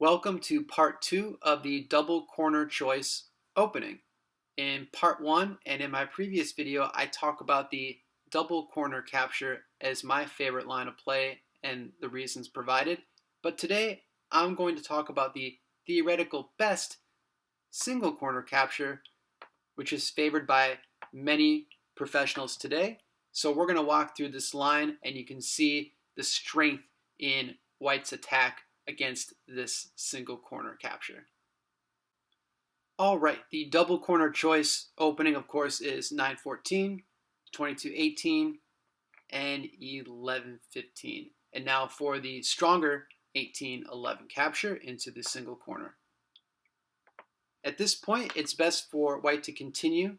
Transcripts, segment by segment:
Welcome to part two of the double corner choice opening. In part one and in my previous video, I talk about the double corner capture as my favorite line of play and the reasons provided. But today, I'm going to talk about the theoretical best single corner capture, which is favored by many professionals today. So we're going to walk through this line and you can see the strength in White's attack against this single corner capture. All right, the double corner choice opening, of course, is 9-14, 22-18, and 11-15. And now for the stronger 18-11 capture into the single corner. At this point, it's best for White to continue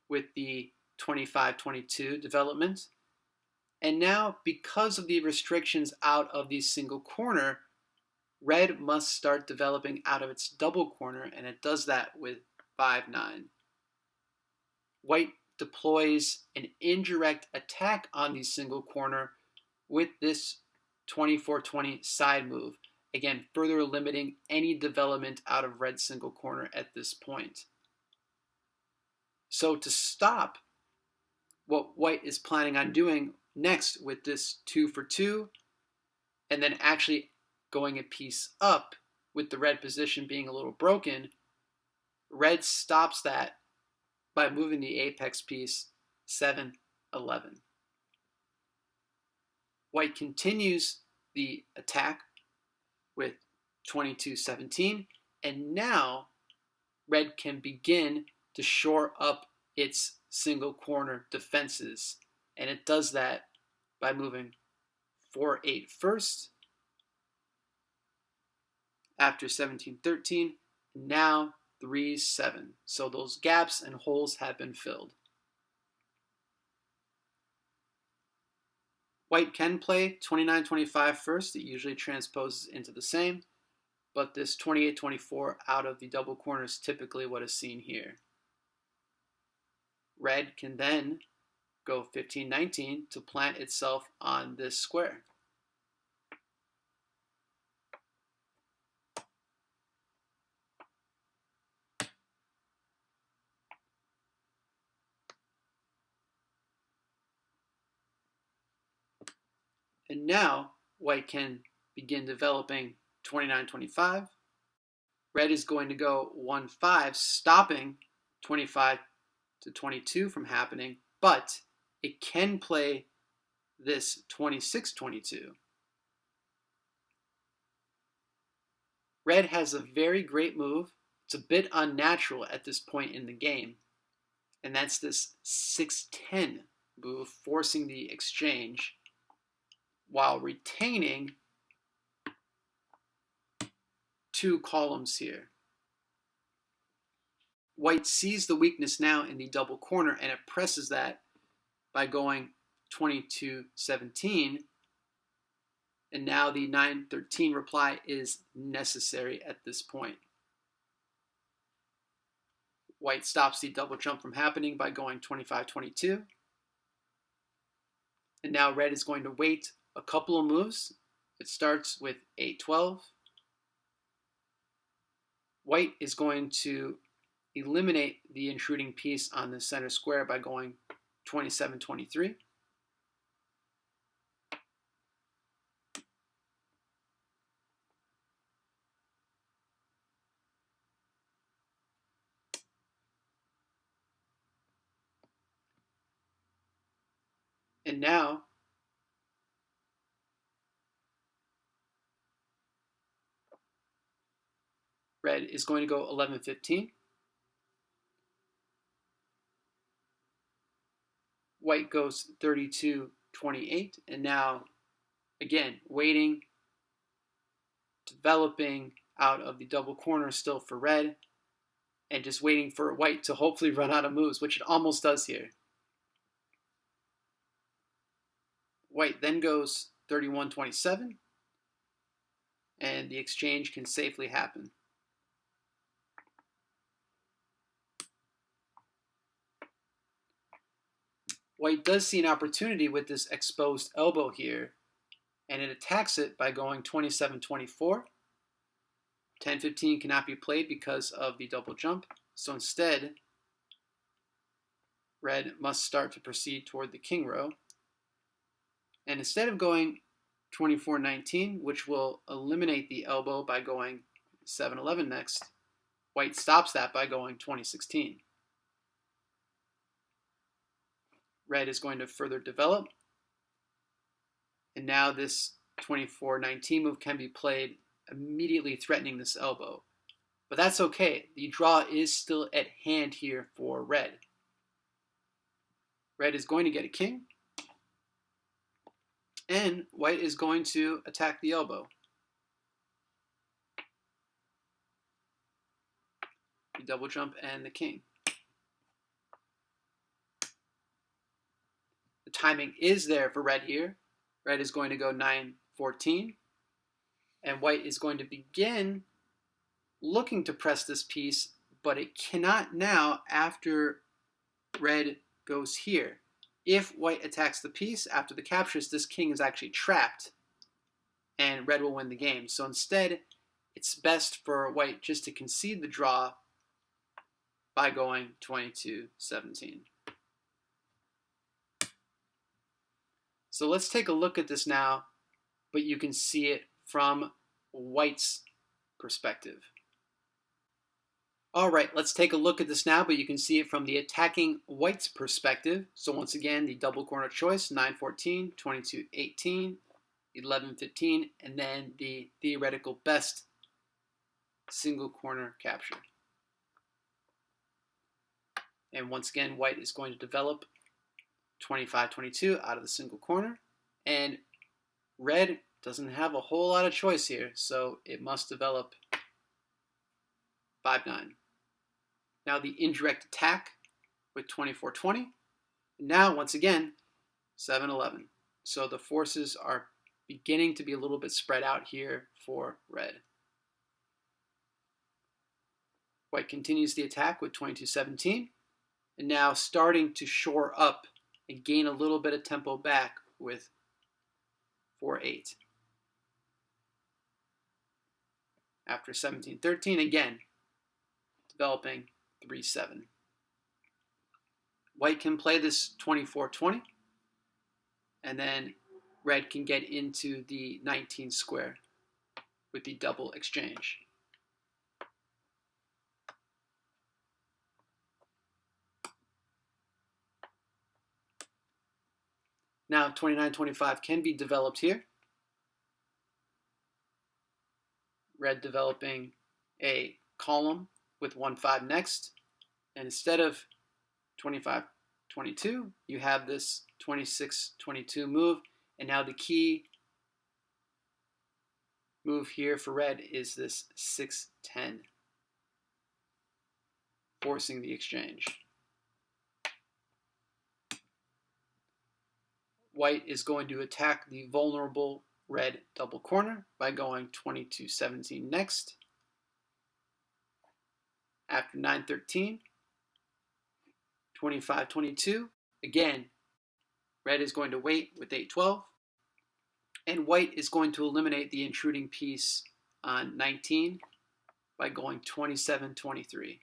with the 25-22 development. And now, because of the restrictions out of the single corner, Red must start developing out of its double corner, and it does that with 5-9. White deploys an indirect attack on the single corner with this 24-20 side move, again further limiting any development out of Red's single corner at this point. So to stop what White is planning on doing next with this 2-for-2, and then actually going a piece up with the red position being a little broken, Red stops that by moving the apex piece 7-11. White continues the attack with 22-17, and now Red can begin to shore up its single corner defenses, and it does that by moving 4-8 first, after 17-13, now 3-7. So those gaps and holes have been filled. White can play 29-25 first. It usually transposes into the same, but this 28-24 out of the double corner is typically what is seen here. Red can then go 15-19 to plant itself on this square. And now White can begin developing 29-25. Red is going to go 1-5, stopping 25-22 from happening, but it can play this 26-22. Red has a very great move. It's a bit unnatural at this point in the game, and that's this 6-10 move, forcing the exchange while retaining two columns here. White sees the weakness now in the double corner, and it presses that by going 22-17, and now the 9-13 reply is necessary at this point. White stops the double jump from happening by going 25-22, and now Red is going to wait a couple of moves. It starts with 8-12. White is going to eliminate the intruding piece on the center square by going 27-23. And now Red is going to go 11-15. White goes 32-28, and now, again, waiting, developing out of the double corner still for Red, and just waiting for White to hopefully run out of moves, which it almost does here. White then goes 31-27, and the exchange can safely happen. White does see an opportunity with this exposed elbow here, and it attacks it by going 27-24. 10-15 cannot be played because of the double jump. So instead, red must start to proceed toward the king row. And instead of going 24-19, which will eliminate the elbow by going 7-11 next, white stops that by going 20-16. Red is going to further develop. And now this 24-19 move can be played, immediately threatening this elbow. But that's okay. The draw is still at hand here for red. Red is going to get a king. And white is going to attack the elbow. The double jump and the king. The timing is there for red here. Red is going to go 9-14. And white is going to begin looking to press this piece, but it cannot now after red goes here. If white attacks the piece after the captures, this king is actually trapped and red will win the game. So instead, it's best for white just to concede the draw by going 22-17. So let's take a look at this now, but you can see it from white's perspective. All right, let's take a look at this now, but you can see it from the attacking white's perspective. So once again, the double corner choice, 9-14, 22-18, 11-15, and then the theoretical best single corner capture. And once again, white is going to develop 25-22 out of the single corner, and red doesn't have a whole lot of choice here, so it must develop 5-9. Now the indirect attack with 24-20. Now, once again, 7-11. So the forces are beginning to be a little bit spread out here for red. White continues the attack with 22-17. And now starting to shore up and gain a little bit of tempo back with 4-8. After 17-13, again, developing 3-7. White can play this 24-20, and then red can get into the 19 square with the double exchange. Now 29-25 can be developed here. Red developing a column with 1-5 next. And instead of 25-22, you have this 26-22 move. And now the key move here for red is this 6-10, forcing the exchange. White is going to attack the vulnerable red double corner by going 22-17 next. After 9-13, 25-22, again, red is going to wait with 8-12, and white is going to eliminate the intruding piece on 19 by going 27-23.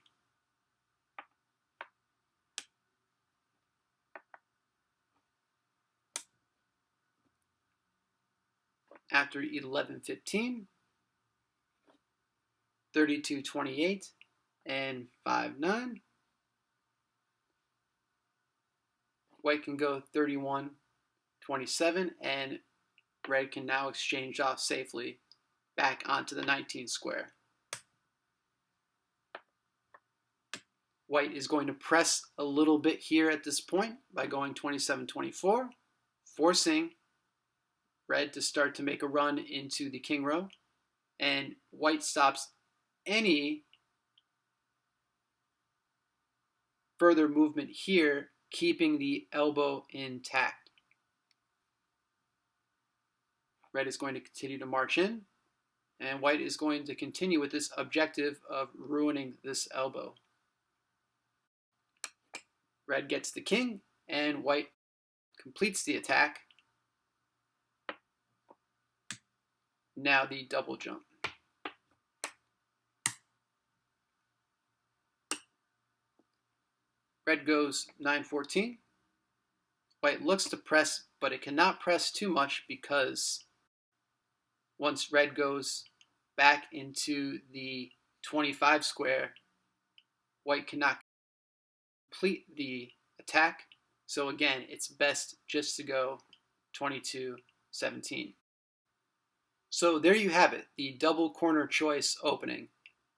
After 11-15, 32-28, and 5-9, white can go 31-27, and red can now exchange off safely back onto the 19 square. White is going to press a little bit here at this point by going 27-24, forcing red to start to make a run into the king row, and white stops any further movement here, keeping the elbow intact. Red is going to continue to march in, and white is going to continue with this objective of ruining this elbow. Red gets the king, and white completes the attack. Now the double jump. Red goes 9-14. White looks to press, but it cannot press too much because once red goes back into the 25 square, white cannot complete the attack. So again, it's best just to go 22-17. So there you have it, the double corner choice opening.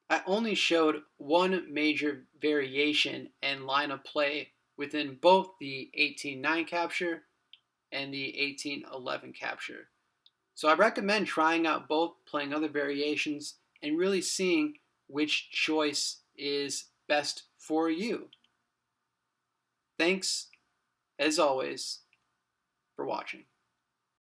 I only showed one major variation and line of play within both the 18-9 capture and the 18-11 capture. So I recommend trying out both, playing other variations, and really seeing which choice is best for you. Thanks, as always, for watching.